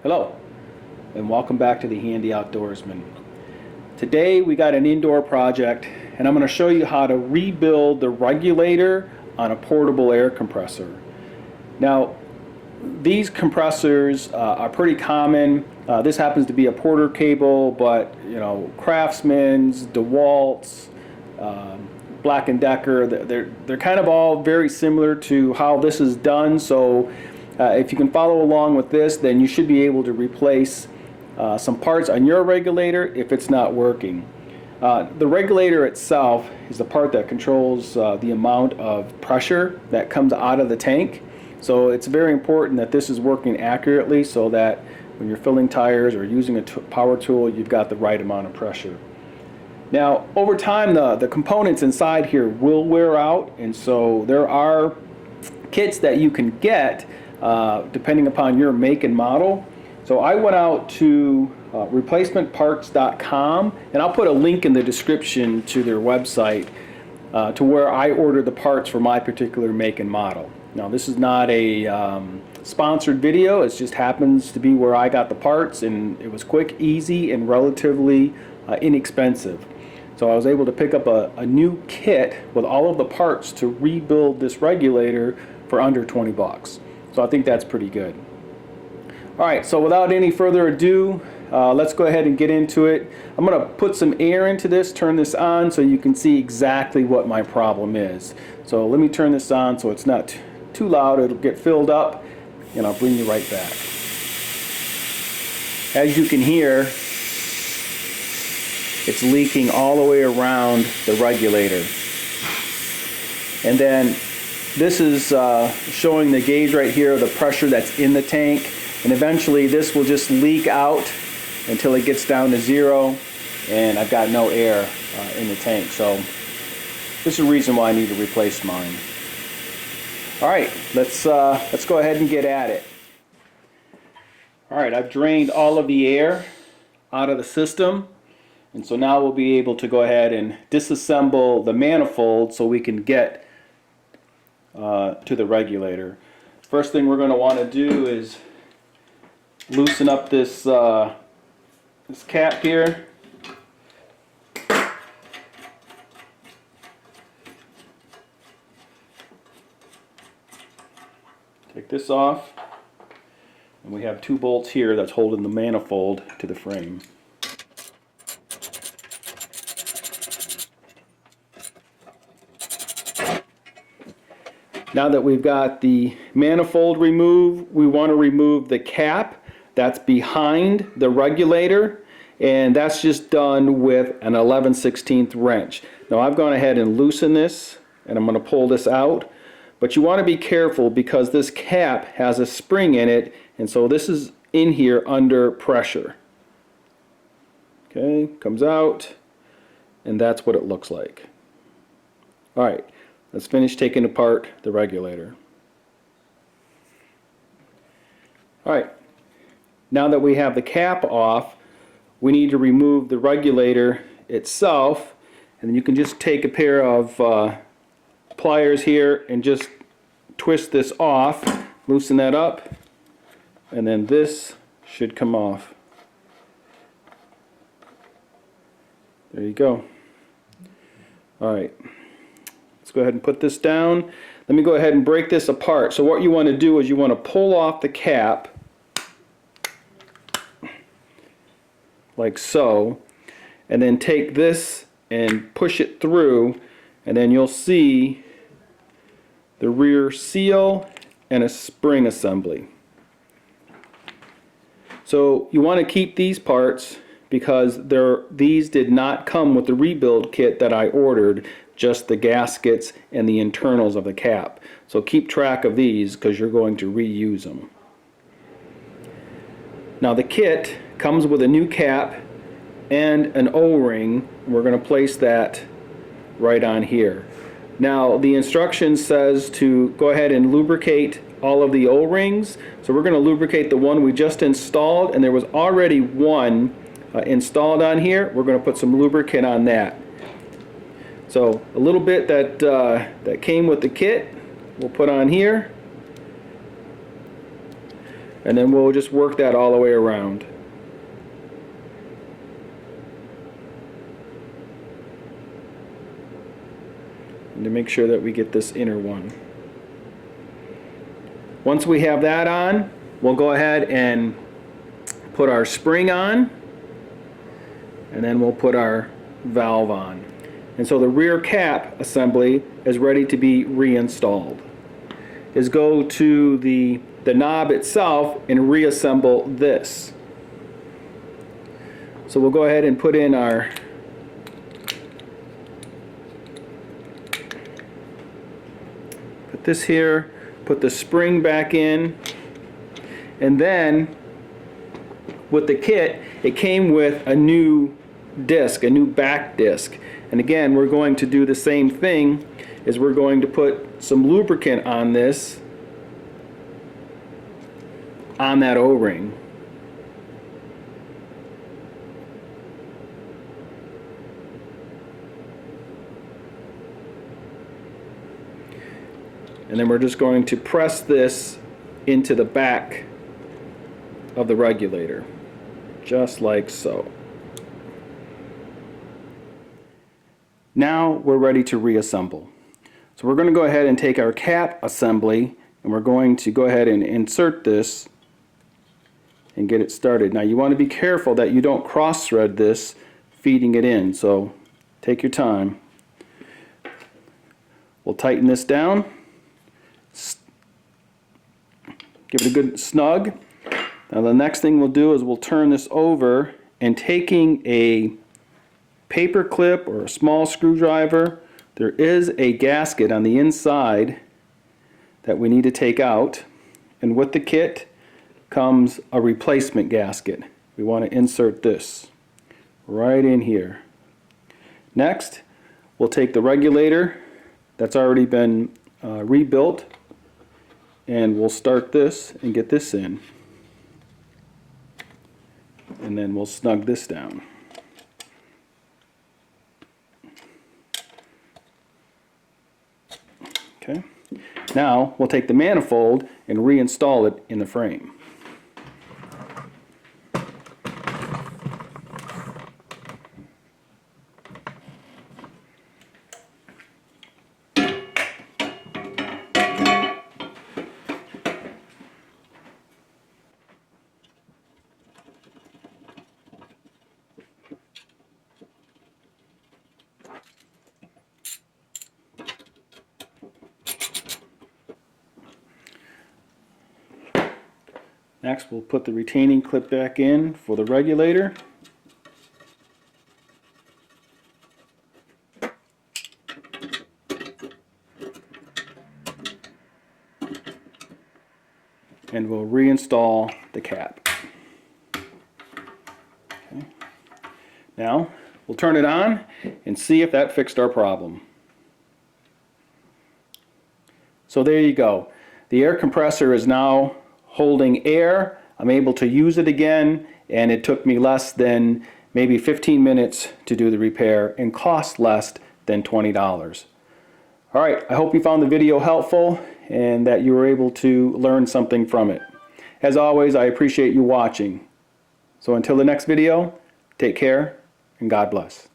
Hello, and welcome back to the Handy Outdoorsman. Today we got an indoor project, and I'm going to show you how to rebuild the regulator on a portable air compressor. Now, these compressors are pretty common. This happens to be a Porter cable, but Craftsman's, DeWalt's, Black & Decker, they're kind of all very similar to how this is done. So if you can follow along with this, then you should be able to replace some parts on your regulator if it's not working. The regulator itself is the part that controls the amount of pressure that comes out of the tank. So it's very important that this is working accurately so that when you're filling tires or using a power tool, you've got the right amount of pressure. Now, over time, the components inside here will wear out, and so there are kits that you can get depending upon your make and model. So I went out to replacementparts.com, and I'll put a link in the description to their website to where I ordered the parts for my particular make and model. Now, this is not a sponsored video. It just happens to be where I got the parts, and it was quick, easy, and relatively inexpensive. So I was able to pick up a new kit with all of the parts to rebuild this regulator for under 20 bucks. So I think that's pretty good. Alright, so without any further ado, let's go ahead and get into it. I'm going to put some air into this, turn this on so you can see exactly what my problem is. So let me turn this on so it's not too loud. It'll get filled up, and I'll bring you right back. As you can hear, it's leaking all the way around the regulator. And then this is showing the gauge right here, the pressure that's in the tank, and eventually this will just leak out until it gets down to zero, and I've got no air in the tank. So this is the reason why I need to replace mine. Alright, let's go ahead and get at it. Alright, I've drained all of the air out of the system, and so now we'll be able to go ahead and disassemble the manifold so we can get to the regulator. First thing we're going to want to do is loosen up this this cap here. Take this off, and we have two bolts here that's holding the manifold to the frame. Now that we've got the manifold removed, we want to remove the cap that's behind the regulator, and that's just done with an 11/16 wrench. Now I've gone ahead and loosened this, and I'm going to pull this out, but you want to be careful because this cap has a spring in it, and so this is in here under pressure. Okay, comes out, and that's what it looks like. Alright. Let's finish taking apart the regulator. Alright, now that we have the cap off, we need to remove the regulator itself, and then you can just take a pair of pliers here and just twist this off, loosen that up, and then this should come off. There you go. Alright. Let's go ahead and put this down. Let me go ahead and break this apart. So what you want to do is you want to pull off the cap like so, and then take this and push it through, and then you'll see the rear seal and a spring assembly. So you want to keep these parts because these did not come with the rebuild kit that I ordered, just the gaskets and the internals of the cap. So keep track of these because you're going to reuse them. Now the kit comes with a new cap and an O-ring. We're going to place that right on here. Now the instruction says to go ahead and lubricate all of the O-rings. So we're going to lubricate the one we just installed, and there was already one installed on here. We're going to put some lubricant on that. So a little bit that came with the kit we'll put on here. and then we'll just work that all the way around. And to make sure that we get this inner one. Once we have that on, we'll go ahead and put our spring on, and then we'll put our valve on. And so the rear cap assembly is ready to be reinstalled. Is go to the knob itself and reassemble this. So we'll go ahead and put in our this here, put the spring back in, and then with the kit it came with a new disc, a new back disc. And again, we're going to do the same thing, is we're going to put some lubricant on this, on that O-ring. And then we're just going to press this into the back of the regulator, just like so. Now we're ready to reassemble. So we're going to go ahead and take our cap assembly, and we're going to go ahead and insert this and get it started. Now you want to be careful that you don't cross thread this feeding it in, so take your time. We'll tighten this down. Give it a good snug. Now the next thing we'll do is we'll turn this over, and taking a paper clip or a small screwdriver, there is a gasket on the inside that we need to take out, and with the kit comes a replacement gasket. We want to insert this right in here. Next, we'll take the regulator that's already been rebuilt, and we'll start this and get this in, and then we'll snug this down. Okay. Now we'll take the manifold and reinstall it in the frame. Next, we'll put the retaining clip back in for the regulator. And we'll reinstall the cap. Okay. Now, we'll turn it on and see if that fixed our problem. So there you go. The air compressor is now holding air. I'm able to use it again, and it took me less than maybe 15 minutes to do the repair and cost less than $20. Alright, I hope you found the video helpful and that you were able to learn something from it. As always, I appreciate you watching. So until the next video, take care and God bless.